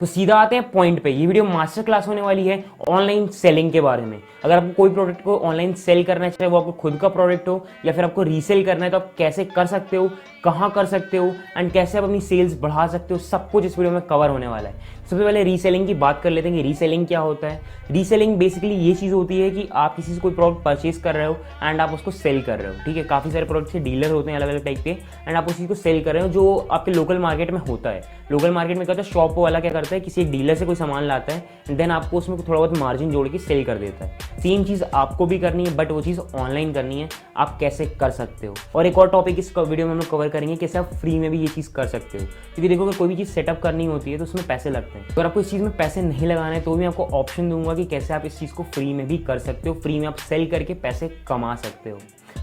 तो सीधा आते हैं पॉइंट पे। ये वीडियो मास्टर क्लास होने वाली है ऑनलाइन सेलिंग के बारे में। अगर आपको कोई प्रोडक्ट को ऑनलाइन सेल करना है, चाहे वो आपको खुद का प्रोडक्ट हो या फिर आपको रीसेल करना है, तो आप कैसे कर सकते हो, कहाँ कर सकते हो एंड कैसे आप अपनी सेल्स बढ़ा सकते हो, सब कुछ इस वीडियो में कवर होने वाला है। सबसे पहले रीसेलिंग की बात कर लेते हैं कि रीसेलिंग क्या होता है। रीसेलिंग बेसिकली ये चीज़ होती है कि आप किसी से कोई प्रोडक्ट परचेज कर रहे हो एंड आप उसको सेल कर रहे हो। ठीक है, काफ़ी सारे प्रोडक्ट के डीलर होते हैं अलग अलग टाइप के एंड आप उस चीज़ को सेल कर रहे हो जो आपके लोकल मार्केट में होता है। लोकल मार्केट में क्या होता है, शॉप वाला क्या करता है, किसी एक डीलर से कोई सामान लाता है एंड देन आपको उसमें थोड़ा बहुत मार्जिन जोड़ के सेल कर देता है। सेम चीज़ आपको भी करनी है, बट वो चीज़ ऑनलाइन करनी है। आप कैसे कर सकते हो, और एक और टॉपिक इस वीडियो में हम लोग कवर करेंगे, कैसे आप फ्री में भी ये चीज़ कर सकते हो। क्योंकि देखो, अगर कोई भी चीज़ सेटअप करनी होती है तो उसमें पैसे लगते हैं। अगर आपको इस चीज़ में पैसे नहीं लगाने हैं तो भी आपको ऑप्शन दूंगा कि कैसे आप इस चीज़ को फ्री में भी कर सकते हो। फ्री में आप सेल करके पैसे कमा सकते हो।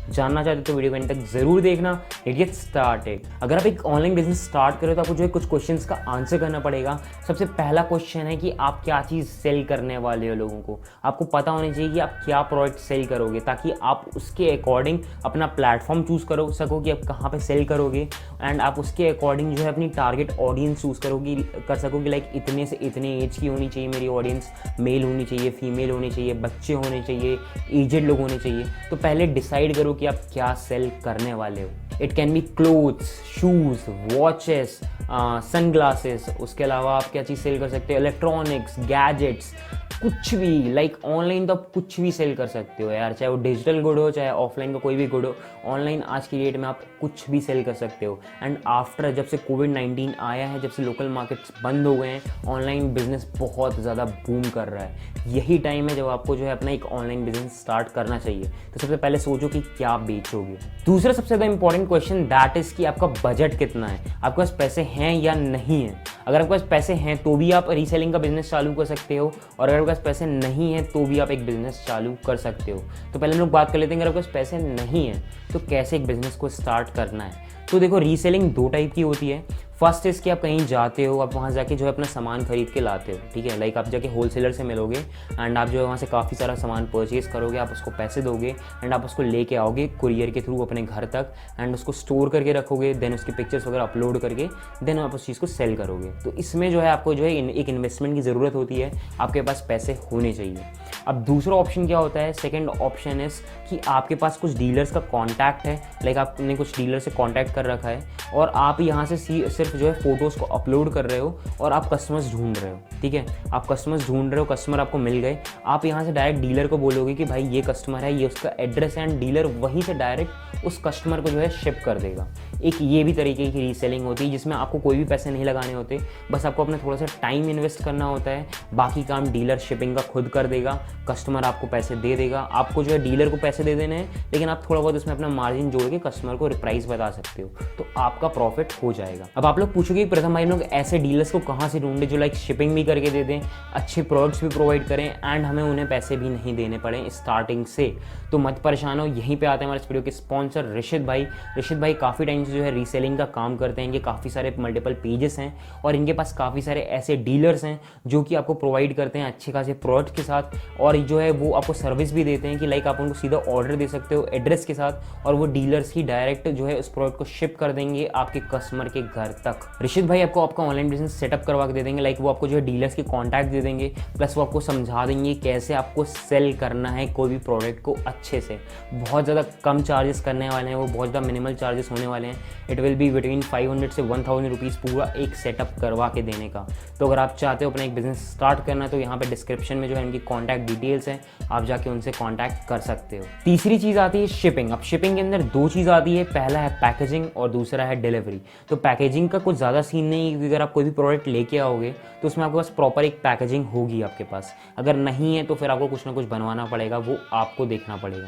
जानना चाहते हो तो वीडियो को एंड तक जरूर देखना। Let's get started. अगर आप एक ऑनलाइन बिजनेस स्टार्ट करो तो आपको जो है कुछ क्वेश्चंस का आंसर करना पड़ेगा। सबसे पहला क्वेश्चन है कि आप क्या चीज़ सेल करने वाले हो। लोगों को आपको पता होना चाहिए कि आप क्या प्रोडक्ट सेल करोगे, ताकि आप उसके अकॉर्डिंग अपना प्लेटफॉर्म चूज़ करो सको कि आप कहाँ पे सेल करोगे एंड आप उसके अकॉर्डिंग जो है अपनी टारगेट ऑडियंस चूज़ कर सकोगे। लाइक इतने से इतने एज की होनी चाहिए मेरी ऑडियंस, मेल होनी चाहिए, फीमेल होनी चाहिए, बच्चे होने चाहिए, एजेड लोग होने चाहिए। तो पहले डिसाइड करो कि आप क्या सेल करने वाले हो। It can be clothes, shoes, watches, sunglasses. उसके अलावा आप क्या चीज़ सेल कर सकते हो, इलेक्ट्रॉनिक्स, गैजेट्स, कुछ भी। लाइक ऑनलाइन तो आप कुछ भी सेल कर सकते हो यार, चाहे वो डिजिटल गुड हो चाहे ऑफलाइन का कोई भी गुड हो। ऑनलाइन आज की डेट में आप कुछ भी सेल कर सकते हो। एंड आफ्टर जब से कोविड-19 आया है, जब से लोकल मार्केट्स बंद हो गए हैं, ऑनलाइन बिजनेस बहुत ज़्यादा बूम कर रहा है। यही टाइम है जब आपको जो है अपना एक ऑनलाइन बिजनेस स्टार्ट करना चाहिए। तो सबसे पहले सोचो कि क्या बेचोगे। दूसरा सबसे ज़्यादा इंपॉर्टेंट क्वेश्चन दैट इज़ कि आपका बजट कितना है, आपके पास पैसे हैं या नहीं है। अगर आपके पास पैसे हैं तो भी आप रीसेलिंग का बिजनेस चालू कर सकते हो, और अगर आपके पास पैसे नहीं हैं तो भी आप एक बिजनेस चालू कर सकते हो। तो पहले हम लोग बात कर लेते हैं, अगर आपके पास पैसे नहीं हैं तो कैसे एक बिजनेस को स्टार्ट करना है। तो देखो, रीसेलिंग दो टाइप की होती है। फर्स्ट इज़ कि आप कहीं जाते हो, आप वहाँ जाके जो है अपना सामान खरीद के लाते हो। ठीक है, लाइक आप जाके होलसेलर से मिलोगे एंड आप जो है वहाँ से काफ़ी सारा सामान परचेज़ करोगे, आप उसको पैसे दोगे एंड आप उसको लेके आओगे कुरियर के थ्रू अपने घर तक एंड उसको स्टोर करके रखोगे। देन उसकी पिक्चर्स वगैरह अपलोड करके देन आप उस चीज़ को सेल करोगे। तो इसमें जो है आपको जो है एक इन्वेस्टमेंट की ज़रूरत होती है, आपके पास पैसे होने चाहिए। अब दूसरा ऑप्शन क्या होता है, सेकेंड ऑप्शन इज़ कि आपके पास कुछ डीलर्स का कॉन्टैक्ट है। लाइक आपने कुछ डीलर से कॉन्टैक्ट कर रखा है और आप यहाँ से सिर्फ जो है फोटोज़ को अपलोड कर रहे हो और आप कस्टमर्स ढूंढ रहे हो। ठीक है, आप कस्टमर्स ढूंढ रहे हो, कस्टमर आपको मिल गए। आप यहाँ से डायरेक्ट डीलर को बोलोगे कि भाई ये कस्टमर है, ये उसका एड्रेस है, एंड डीलर वहीं से डायरेक्ट उस कस्टमर को जो है शिप कर देगा। एक ये भी तरीके की रीसेलिंग होती है जिसमें आपको कोई भी पैसे नहीं लगाने होते, बस आपको अपना थोड़ा सा टाइम इन्वेस्ट करना होता है। बाकी काम डीलर शिपिंग का खुद कर देगा, कस्टमर आपको पैसे दे देगा। आपको जो है डीलर को पैसे दे देने हैं, लेकिन आप थोड़ा बहुत उसमें अपना मार्जिन जोड़ के कस्टमर को प्राइस बता सकते हो, तो आपका प्रॉफिट हो जाएगा। अब आप लोग पूछोगे प्रथम भाई, लोग ऐसे डीलर्स को कहाँ से ढूंढे जो लाइक शिपिंग भी करके दे दें, अच्छे प्रोडक्ट्स भी प्रोवाइड करें एंड हमें उन्हें पैसे भी नहीं देने पड़े स्टार्टिंग से। तो मत परेशान हो, यहीं पे आते हैं हमारे इस वीडियो के स्पॉन्सर ऋषित भाई। ऋषित भाई काफ़ी टाइम से जो है रीसेलिंग का काम करते हैं। इनके काफ़ी सारे मल्टीपल पेजेस हैं और इनके पास काफ़ी सारे ऐसे डीलर्स हैं जो कि आपको प्रोवाइड करते हैं अच्छे खासे प्रोडक्ट के साथ, और जो है वो आपको सर्विस भी देते हैं कि लाइक आप उनको सीधा ऑर्डर दे सकते हो एड्रेस के साथ, और वो डीलर्स ही डायरेक्ट जो है उस प्रोडक्ट को शिप कर देंगे आपके कस्टमर के घर तक। ऋषित भाई आपको आपका ऑनलाइन बिजनेस सेटअप करवा के दे देंगे। लाइक वो आपको जो है डीलर्स के कॉन्टैक्ट दे देंगे, प्लस वो आपको समझा देंगे कैसे आपको सेल करना है कोई भी प्रोडक्ट को अच्छे से। बहुत ज़्यादा कम चार्जेस करने वाले हैं वो, बहुत ज़्यादा मिनिमल चार्जेस होने वाले हैं। इट विल बी बिटवीन 500 से 1000 रुपीज़ पूरा एक सेटअप करवा के देने का। तो अगर आप चाहते हो अपना एक बिजनेस स्टार्ट करना, तो यहाँ पे डिस्क्रिप्शन में जो है इनकी कॉन्टैक्ट डिटेल्स हैं, आप जाके उनसे कॉन्टैक्ट कर सकते हो। तीसरी चीज़ आती है शिपिंग। अब शिपिंग के अंदर दो चीज़ आती है, पहला है पैकेजिंग और दूसरा है डिलीवरी। तो पैकेजिंग का कुछ ज़्यादा सीन नहीं है, अगर आप कोई भी प्रोडक्ट लेके आओगे तो उसमें आपके पास प्रॉपर एक पैकेजिंग होगी आपके पास। अगर नहीं है तो फिर आपको कुछ ना कुछ बनवाना पड़ेगा, वो आपको देखना पड़ेगा।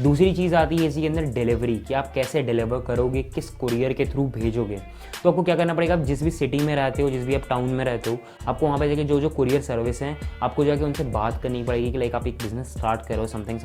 दूसरी चीज़ आती है इसी के अंदर डिलीवरी, कि आप कैसे डिलीवर करोगे, किस कुरियर के थ्रू भेजोगे। तो आपको क्या करना पड़ेगा, आप जिस भी सिटी में रहते हो, जिस भी आप टाउन में रहते हो, आपको वहाँ पे जाके जो कुरियर सर्विस हैं आपको जाके उनसे बात करनी पड़ेगी कि लाइक आप एक बिजनेस स्टार्ट करो समथिंग,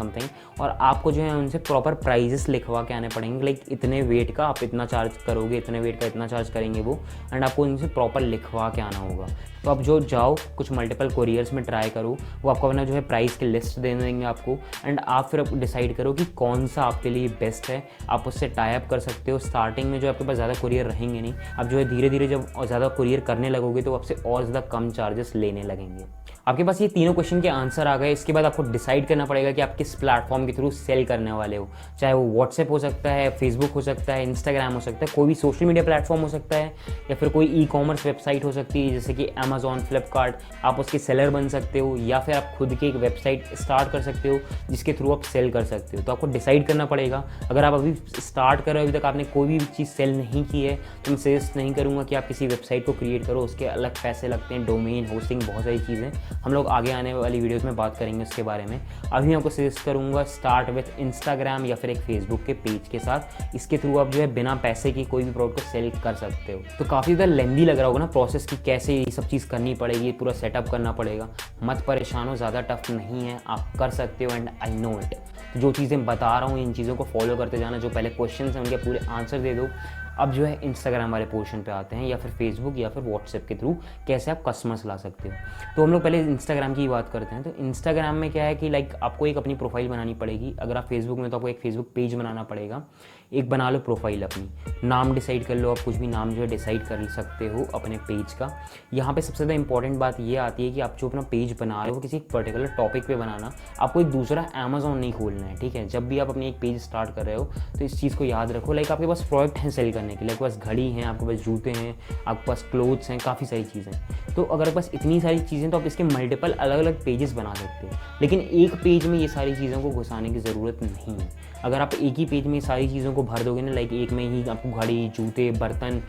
और आपको जो है उनसे प्रॉपर प्राइजेस लिखवा के आने पड़ेंगे। लाइक इतने वेट का आप इतना चार्ज करोगे, इतने वेट का इतना चार्ज करेंगे वो, एंड आपको उनसे प्रॉपर लिखवा के आना होगा। तो आप जो जाओ कुछ मल्टीपल कुरियर्स में ट्राई करो, वो आपको अपना जो है प्राइस की लिस्ट दे देंगे आपको, एंड आप फिर डिसाइड करो कि कौन सा आपके लिए बेस्ट है, आप उससे टाई अप कर सकते हो। स्टार्टिंग में जो आपके पास ज़्यादा कुरियर रहेंगे नहीं, आप जो है धीरे धीरे जब ज़्यादा कुरियर करने लगोगे तो आपसे और ज़्यादा कम चार्जेस लेने लगेंगे। आपके पास ये तीनों क्वेश्चन के आंसर आ गए। इसके बाद आपको डिसाइड करना पड़ेगा कि आप किस प्लेटफॉर्म के थ्रू सेल करने वाले हो, चाहे वो व्हाट्सएप हो सकता है, फेसबुक हो सकता है, इंस्टाग्राम हो सकता है, कोई भी सोशल मीडिया प्लेटफॉर्म हो सकता है, या फिर कोई ई कॉमर्स वेबसाइट हो सकती है जैसे कि अमेजॉन, फ्लिपकार्ट। आप उसके सेलर बन सकते हो, या फिर आप खुद की एक वेबसाइट स्टार्ट कर सकते हो जिसके थ्रू आप सेल कर सकते हो। तो आपको डिसाइड करना पड़ेगा। अगर आप अभी स्टार्ट कर रहे हो, अभी तक आपने कोई भी चीज़ सेल नहीं की है, तो मैं सजेस्ट नहीं करूँगा कि आप किसी वेबसाइट को क्रिएट करो, उसके अलग पैसे लगते हैं, डोमेन, होस्टिंग, बहुत सारी चीज़ें। हम लोग आगे आने वाली वीडियोस में बात करेंगे उसके बारे में। अभी मैं आपको सजेस्ट करूंगा स्टार्ट विथ इंस्टाग्राम या फिर एक फेसबुक के पेज के साथ। इसके थ्रू आप जो है बिना पैसे की कोई भी प्रोडक्ट को सेल कर सकते हो। तो काफ़ी ज़्यादा लेंदी लग रहा होगा ना प्रोसेस की, कैसे ये सब चीज़ करनी पड़ेगी, पूरा सेटअप करना पड़ेगा। मत परेशान हो, ज़्यादा टफ नहीं है, आप कर सकते हो एंड आई नो इट। जो चीज़ें बता रहा हूँ इन चीज़ों को फॉलो करते जाना। जो पहले क्वेश्चन हैं उनके पूरे आंसर दे दो। अब जो है इंस्टाग्राम वाले पोर्शन पे आते हैं, या फिर फेसबुक या फिर व्हाट्सएप के थ्रू कैसे आप कस्टमर्स ला सकते हो। तो हम लोग पहले इंस्टाग्राम की बात करते हैं। तो इंस्टाग्राम में क्या है कि लाइक आपको एक अपनी प्रोफाइल बनानी पड़ेगी। अगर आप फेसबुक में तो आपको एक फेसबुक पेज बनाना पड़ेगा। एक बना लो प्रोफाइल अपनी, नाम डिसाइड कर लो, आप कुछ भी नाम जो है डिसाइड कर सकते हो अपने पेज का। यहाँ पे सबसे ज़्यादा इंपॉर्टेंट बात ये आती है कि आप जो अपना पेज बना रहे हो किसी पर्टिकुलर टॉपिक पे बनाना। आपको एक दूसरा अमेजॉन नहीं खोलना है, ठीक है। जब भी आप अपनी एक पेज स्टार्ट कर रहे हो तो इस चीज़ को याद रखो, लाइक आपके पास प्रोडक्ट हैं सेल करने के लिए, आपके पास घड़ी हैं, आपके पास जूते हैं, आपके पास क्लोथ्स हैं, काफ़ी सारी चीज़ें। तो अगर आपके पास इतनी सारी चीज़ें तो आप इसके मल्टीपल अलग अलग पेजेस बना सकते हो, लेकिन एक पेज में ये सारी चीज़ों को घुसाने की ज़रूरत नहीं है। अगर आप एक ही पेज में सारी चीज़ों को भर दोगे ना, लाइक एक में ही आपको घड़ी, जूते, बर्तन,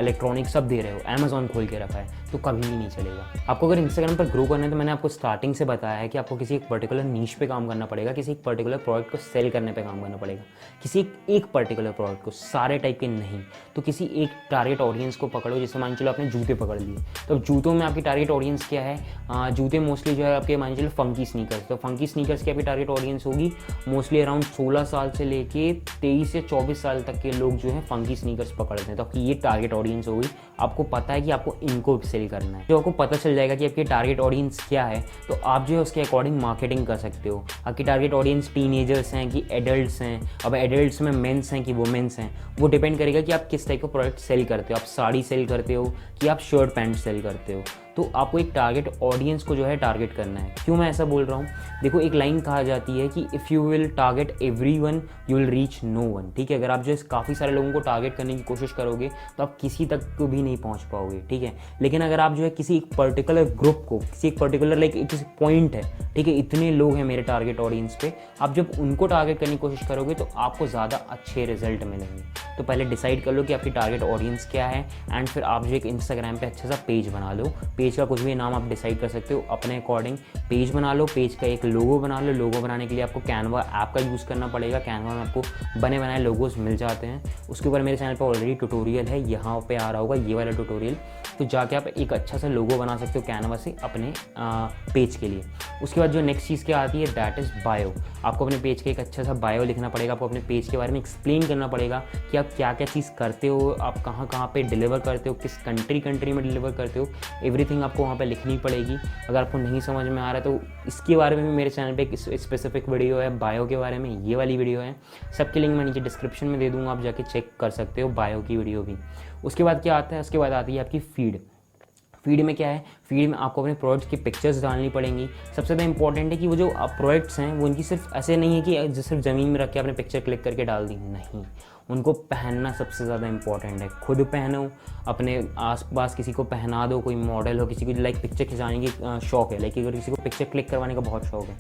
इलेक्ट्रॉनिक सब दे रहे हो, अमेजॉन खोल के रखा है, तो कभी भी नहीं चलेगा। आपको अगर इंस्टाग्राम पर ग्रो करना है तो मैंने आपको स्टार्टिंग से बताया है कि आपको किसी एक पर्टिकुलर नीश पे काम करना पड़ेगा, किसी एक पर्टिकुलर प्रोडक्ट को सेल करने पे काम करना पड़ेगा, किसी एक पर्टिकुलर प्रोडक्ट को, सारे टाइप के नहीं। तो किसी एक टारगेट ऑडियंस को पकड़ो। जैसे मान चलो आपने जूते पकड़ लिए, तो जूतों में आपकी टारगेट ऑडियंस क्या है? जूते मोस्टली जो है आपके मान चलो फंकी स्नीकर्स। तो फंकी स्नीकर्स की आपकी टारगेट ऑडियंस होगी मोस्टली अराउंड 16 साल से लेके 23 से 24 साल तक के लोग जो है फंकी स्नीकर्स पकड़ते हैं। तो आपकी ये टारगेट ऑडियंस होगी। आपको पता है कि आपको इनको सेल करना है। जो आपको पता चल जाएगा कि आपकी टारगेट ऑडियंस क्या है, तो आप जो है उसके अकॉर्डिंग मार्केटिंग कर सकते हो। आपकी टारगेट ऑडियंस टीनेजर्स हैं कि एडल्ट्स हैं, अब एडल्ट्स में मेंस हैं कि वुमेन्स हैं, वो डिपेंड करेगा कि आप किस टाइप का प्रोडक्ट सेल करते हो। आप साड़ी सेल करते हो कि आप शर्ट पैंट सेल करते हो। तो आपको एक टारगेट ऑडियंस को जो है टारगेट करना है। क्यों मैं ऐसा बोल रहा हूँ? देखो, एक लाइन कहा जाती है कि if you will target everyone you will reach no one, ठीक है। अगर आप जो है काफ़ी सारे लोगों को टारगेट करने की कोशिश करोगे तो आप किसी तक को भी नहीं पहुँच पाओगे, ठीक है। लेकिन अगर आप जो है किसी एक पर्टिकुलर ग्रुप को, किसी एक पर्टिकुलर लाइक किसी पॉइंट है, ठीक है, इतने लोग हैं मेरे टारगेट ऑडियंस पे, आप जब उनको टारगेट करने की कोशिश करोगे तो आपको ज़्यादा अच्छे रिजल्ट मिलेंगे। तो पहले डिसाइड कर लो कि आपकी टारगेट ऑडियंस क्या है, एंड फिर आप जो एक इंस्टाग्राम पे अच्छा सा पेज बना लो। पेज का कुछ भी नाम आप डिसाइड कर सकते हो अपने अकॉर्डिंग। पेज बना लो, पेज का एक लोगो बना लो। लोगो बनाने के लिए आपको कैनवा ऐप का यूज़ करना पड़ेगा। कैनवा में आपको बने बनाए लोगोज मिल जाते हैं। उसके ऊपर मेरे चैनल पर ऑलरेडी ट्यूटोरियल है, यहाँ पे आ रहा होगा ये वाला ट्यूटोरियल। तो जाके आप एक अच्छा सा लोगो बना सकते हो कैनवा से अपने पेज के लिए। उसके बाद जो नेक्स्ट चीज़ क्या आती है, दैट इज़ बायो। आपको अपने पेज के एक अच्छा सा बायो लिखना पड़ेगा। आपको अपने पेज के बारे में एक्सप्लेन करना पड़ेगा कि आप क्या क्या चीज़ करते हो, आप कहाँ कहाँ पे डिलीवर करते हो, किस कंट्री में डिलीवर करते हो, एवरीथिंग आपको वहाँ पे लिखनी पड़ेगी। अगर आपको नहीं समझ में आ रहा है तो इसके बारे में भी मेरे चैनल पे एक स्पेसिफिक वीडियो है बायो के बारे में, ये वाली वीडियो है। सबके लिंक मैं नीचे डिस्क्रिप्शन में दे दूँगा, आप जाके चेक कर सकते हो बायो की वीडियो भी। उसके बाद क्या आता है, उसके बाद आती है आपकी फीड। फीड में क्या है, फीड में आपको अपने प्रोडक्ट्स की पिक्चर्स डालनी पड़ेंगी। सबसे ज़्यादा इंपॉर्टेंट है कि वो जो प्रोडक्ट्स हैं वो उनकी सिर्फ ऐसे नहीं है कि सिर्फ ज़मीन में रख के आपने पिक्चर क्लिक करके डाल दी, नहीं, उनको पहनना सबसे ज़्यादा इंपॉर्टेंट है। खुद पहनो, अपने आसपास किसी को पहना दो, कोई मॉडल हो, किसी को लाइक पिक्चर खिंचाने की शौक है, लाइक अगर किसी को पिक्चर क्लिक करवाने का बहुत शौक है,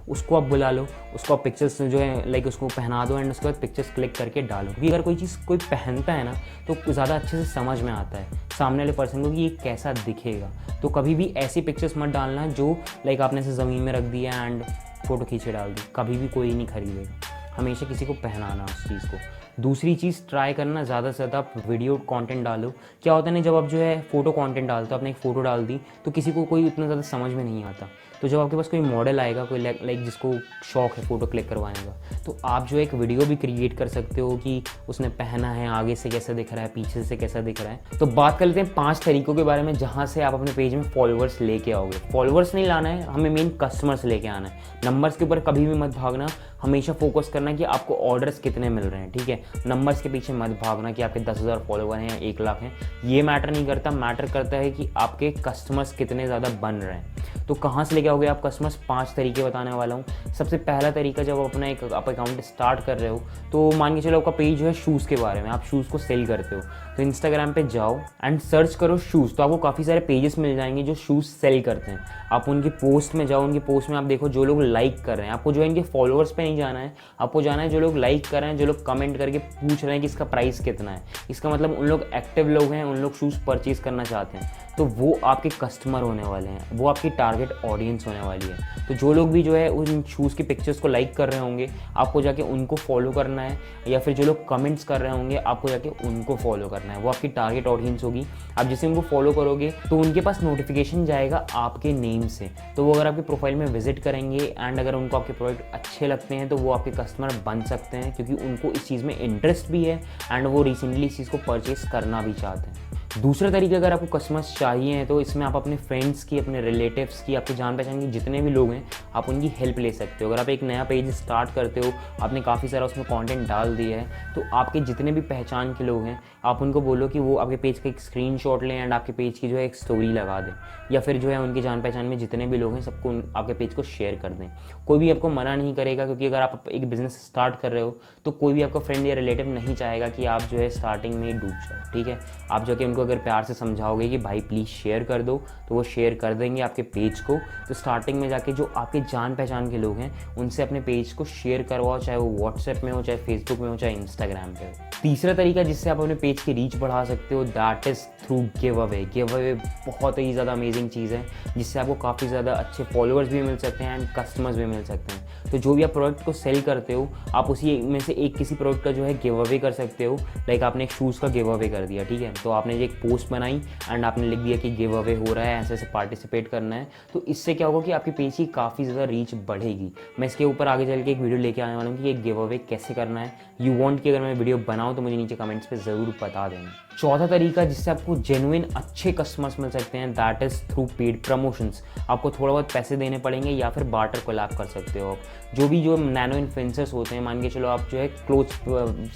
उसको आप बुला लो, उसको आप पिक्चर्स जो है लाइक उसको पहना दो, एंड उसके बाद पिक्चर्स क्लिक करके डालो। क्योंकि अगर कोई चीज़ कोई पहनता है ना तो ज़्यादा अच्छे से समझ में आता है सामने वाले पर्सन को कि ये कैसा दिखेगा। तो कभी भी ऐसी पिक्चर्स मत डालना जो लाइक आपने से ज़मीन में रख दिया एंड फ़ोटो खींचे डाल दी, कभी भी कोई नहीं खरीदेगा। हमेशा किसी को पहनाना उस चीज़ को। दूसरी चीज़ ट्राई करना, ज़्यादा से ज़्यादा आप वीडियो कंटेंट डालो। क्या होता है ना, जब आप जो है फ़ोटो कंटेंट डालते हो, आपने एक फ़ोटो डाल दी तो किसी को कोई इतना ज़्यादा समझ में नहीं आता। तो जब आपके पास कोई मॉडल आएगा, कोई लाइक जिसको शौक है फ़ोटो क्लिक करवाने का, तो आप जो एक वीडियो भी क्रिएट कर सकते हो कि उसने पहना है, आगे से कैसा दिख रहा है, पीछे से कैसा दिख रहा है। तो बात कर लेते हैं 5 तरीकों के बारे में जहाँ से आप अपने पेज में फॉलोअर्स लेके आओगे। फॉलोअर्स नहीं लाना है, हमें मेन कस्टमर्स लेके आना है। नंबर्स के ऊपर कभी भी मत भागना, हमेशा फोकस करना कि आपको ऑर्डर्स कितने मिल रहे हैं, ठीक है। नंबर्स के पीछे मत भागना कि आपके 10,000 फॉलोवर हैं या 1 लाख हैं, ये मैटर नहीं करता। मैटर करता है कि आपके कस्टमर्स कितने ज़्यादा बन रहे हैं। तो कहाँ से लेके आओगे आप कस्टमर्स? 5 तरीके बताने वाला हूँ। सबसे पहला तरीका, जब आप अपना एक अकाउंट स्टार्ट कर रहे हो, तो मान के चलो आपका पेज जो है शूज़ के बारे में, आप शूज़ को सेल करते हो, तो इंस्टाग्राम पे जाओ एंड सर्च करो शूज़। तो आपको काफ़ी सारे पेजेस मिल जाएंगे जो शूज़ सेल करते हैं। आप उनकी पोस्ट में जाओ, उनकी पोस्ट में आप देखो जो लोग लाइक कर रहे हैं। आपको जो है इनके फॉलोअर्स पे नहीं जाना है, आपको जाना है जो लोग लाइक कर रहे हैं, जो लोग कमेंट करके पूछ रहे हैं कि इसका प्राइस कितना है। इसका मतलब उन लोग एक्टिव लोग हैं, उन लोग शूज़ परचेज़ करना चाहते हैं, तो वो आपके कस्टमर होने वाले हैं, वो आपकी टारगेट ऑडियंस होने वाली है। तो जो लोग भी जो है उन शूज़ की पिक्चर्स को लाइक कर रहे होंगे, आपको जाके उनको फॉलो करना है, या फिर जो लोग कमेंट्स कर रहे होंगे, आपको जाके उनको फॉलो करना है। वो आपकी टारगेट ऑडियंस होगी। आप जैसे उनको फॉलो करोगे तो उनके पास नोटिफिकेशन जाएगा आपके नेम से, तो वो अगर आपकी प्रोफाइल में विजिट करेंगे एंड अगर उनको आपके प्रोडक्ट अच्छे लगते हैं तो वो आपके कस्टमर बन सकते हैं, क्योंकि उनको इस चीज़ में इंटरेस्ट भी है एंड वो रिसेंटली इस चीज़ को परचेस करना भी चाहते हैं। दूसरा तरीका, अगर आपको कस्टमर्स चाहिए हैं तो इसमें आप अपने फ्रेंड्स की, अपने रिलेटिव्स की, आपके जान पहचान के जितने भी लोग हैं, आप उनकी हेल्प ले सकते हो। अगर आप एक नया पेज स्टार्ट करते हो, आपने काफ़ी सारा उसमें कंटेंट डाल दिया है, तो आपके जितने भी पहचान के लोग हैं, आप उनको बोलो कि वो आपके पेज का एक स्क्रीनशॉट लें एंड आपके पेज की जो है एक स्टोरी लगा दें, या फिर जो है उनके जान पहचान में जितने भी लोग हैं सबको आपके पेज को शेयर कर दें। कोई भी आपको मना नहीं करेगा, क्योंकि अगर आप एक बिज़नेस स्टार्ट कर रहे हो तो कोई भी आपका फ्रेंड या रिलेटिव नहीं चाहेगा कि आप जो है स्टार्टिंग में ही डूब जाओ, ठीक है। आप जो कि उनको अगर प्यार से समझाओगे कि भाई प्लीज़ शेयर कर दो, तो वो शेयर कर देंगे आपके पेज को। तो स्टार्टिंग में जाके जो आपके जान पहचान के लोग हैं उनसे अपने पेज को शेयर करवाओ, चाहे वो व्हाट्सएप में हो, चाहे फेसबुक में हो, चाहे इंस्टाग्राम पे हो। तीसरा तरीका जिससे आप अपने पेज की रीच बढ़ा सकते हो, that is through give away. Give away बहुत ही ज़्यादा अमेजिंग चीज़ है, जिससे आपको काफ़ी ज़्यादा अच्छे फॉलोअर्स भी मिल सकते हैं एंड कस्टमर्स भी मिल सकते हैं। तो जो भी आप प्रोडक्ट को सेल करते हो, आप उसी में से एक किसी प्रोडक्ट का जो है गिव अवे कर सकते हो। लाइक आपने एक शूज़ का गिव अवे कर दिया, ठीक है, तो आपने एक पोस्ट बनाई एंड आपने लिख दिया कि गिव अवे हो रहा है, ऐसे ऐसे पार्टिसिपेट करना है। तो इससे क्या होगा कि आपकी पेज की काफ़ी ज़्यादा रीच बढ़ेगी। मैं इसके ऊपर आगे चल के एक वीडियो लेके आने वाला हूँ कि ये गिव अवे कैसे करना है। यू वांट कि अगर मैं वीडियो बनाऊँ तो मुझे नीचे कमेंट्स पे ज़रूर बता देना। चौथा तरीका जिससे आपको जेन्युइन अच्छे कस्टमर्स मिल सकते हैं, that is through paid promotions. आपको थोड़ा बहुत पैसे देने पड़ेंगे या फिर बार्टर कोलैब कर सकते हो। जो नैनो इन्फ्लुएंसर्स होते हैं, मान के चलो आप जो है क्लोथ्स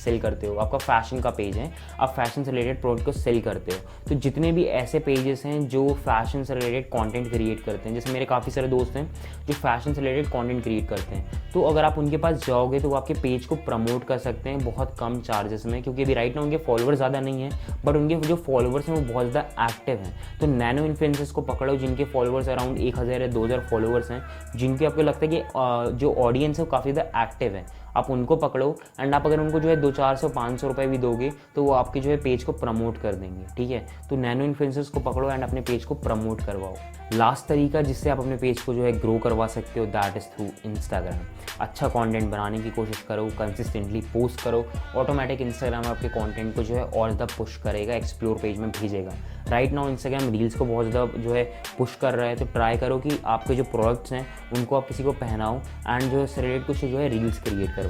सेल करते हो, आपका फैशन का पेज है, आप फैशन से रिलेटेड प्रोडक्ट को सेल करते हो, तो जितने भी ऐसे पेजेस हैं जो फैशन से रिलेटेड कंटेंट क्रिएट करते हैं, जैसे मेरे काफ़ी सारे दोस्त हैं जो फैशन से रिलेटेड कंटेंट क्रिएट करते हैं, तो अगर आप उनके पास जाओगे तो वो आपके पेज को प्रमोट कर सकते हैं बहुत कम चार्जेस में, क्योंकि अभी राइट ना उनके फॉलोअर ज़्यादा नहीं है, बट उनके जो फॉलोअर्स हैं वो बहुत ज़्यादा एक्टिव हैं। तो नैनो इन्फ्लुएंसर्स को पकड़ो जिनके फॉलोअर्स अराउंड 1,000 या 2,000 फॉलोअर्स हैं, जिनके आपको लगता है कि जो ऑडियंस है वो काफ़ी ज़्यादा एक्टिव है, आप उनको पकड़ो एंड आप अगर उनको जो है 200-400-500 रुपये भी दोगे तो वो आपके जो है पेज को प्रमोट कर देंगे, ठीक है। तो नैनो इन्फ्लुएंसर्स को पकड़ो एंड अपने पेज को प्रमोट करवाओ। लास्ट तरीका जिससे आप अपने पेज को जो है ग्रो करवा सकते हो, दैट इज़ थ्रू इंस्टाग्राम। अच्छा कंटेंट बनाने की कोशिश करो, कंसिस्टेंटली पोस्ट करो, ऑटोमेटिक इंस्टाग्राम आपके कंटेंट को जो है और ज़्यादा पुश करेगा, एक्सप्लोर पेज में भेजेगा। राइट नाउ इंस्टाग्राम रील्स को बहुत ज़्यादा जो है पुश कर रहा है, तो ट्राई करो कि आपके जो प्रोडक्ट्स हैं उनको आप किसी को पहनाओ एंड जो है रिलेटेड कुछ जो है रील्स क्रिएट करवाओ।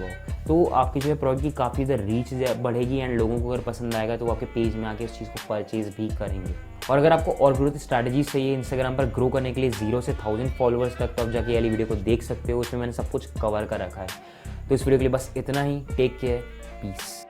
तो आपकी जो है प्रोडक्ट की काफ़ी ज़्यादा रीच बढ़ेगी एंड लोगों को अगर पसंद आएगा तो वो आपके पेज में आके उस चीज़ को परचेज भी करेंगे। और अगर आपको और ग्रोथ स्ट्रैटेजीज चाहिए इंस्टाग्राम पर ग्रो करने के लिए 0 से 1000 फॉलोअर्स तक, तो आप जाके वाली वीडियो को देख सकते हो, उसमें मैंने सब कुछ कवर कर रखा है। तो इस वीडियो के लिए बस इतना ही। Take care, piece.